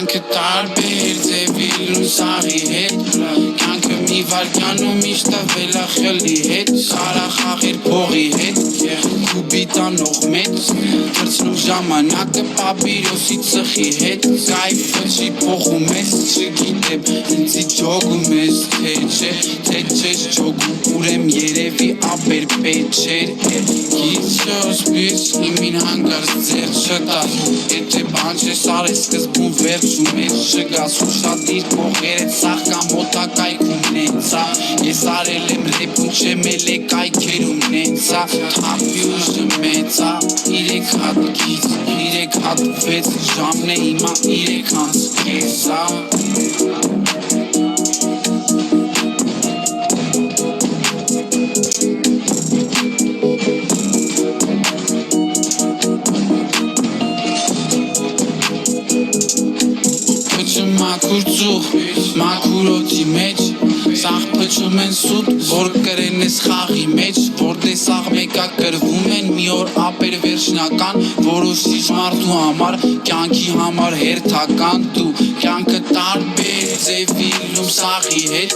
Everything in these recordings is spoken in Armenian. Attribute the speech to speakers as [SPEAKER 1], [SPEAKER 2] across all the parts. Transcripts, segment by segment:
[SPEAKER 1] Կյանքը տարբեր ձևիլում սաղի հետ Կյանքը մի վարկյանում միշտ ավելա խելի հետ Կարա խաղեր փողի հետ Կուբիտանող մեծ Կրցնում ժամանակը պապիրոսի ծխի հետ Կայֆը չի փոխում ես չգիտեմ ինձի ջոգում ես թե չես ջոգում ուրեմ երևի ապեր պեչեր Գիչոս բիս իմին հանգարս ձեր չտաս Եթե բան չես արես սկզբում վերջում ես չգաս Ուշադիր կողերդ սաղ կամ մոտակայքում նենցա Ես արել եմ ռեպում չեմ էլ է կայքերում նենցա Թապի ուժը մեծա իրեք հատ գից իրեք հատ վեց ժամն է հիմա իրեք հանց կեսա Մաքուր ծուխ, մաքուր օդի մեջ Սաղ պչում են սուտ, որ կրեն ես խաղի մեջ Որ տեսաղ մեկա կրվում են մի օր ապեր վերջնական Որոշիչ մարդու համար, կյանքի համար հերթական Դու կյանքը տարբեր ձևիլում սաղի հետ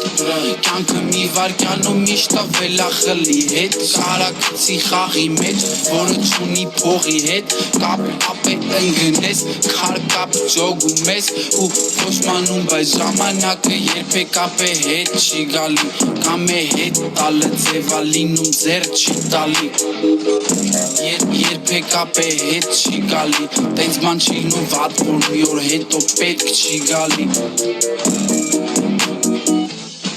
[SPEAKER 1] Կյանքը մի վարկյանում միշտ ավելա խլի հետ Կարակցի խաղի մեջ, որը չունի փողի հետ Կապ ապե ընգնես, քար կապ ջոգում ես Ու փոշմանում բայց ժամանակը երբեք ապե հետ չի գալի Կամ է հետ տալը ձևա լինում ձեր չի տալի Երբեք ապե հետ չի գալի Տենց ման չի լինում վատ որ մի օր հետո պետք չի գալի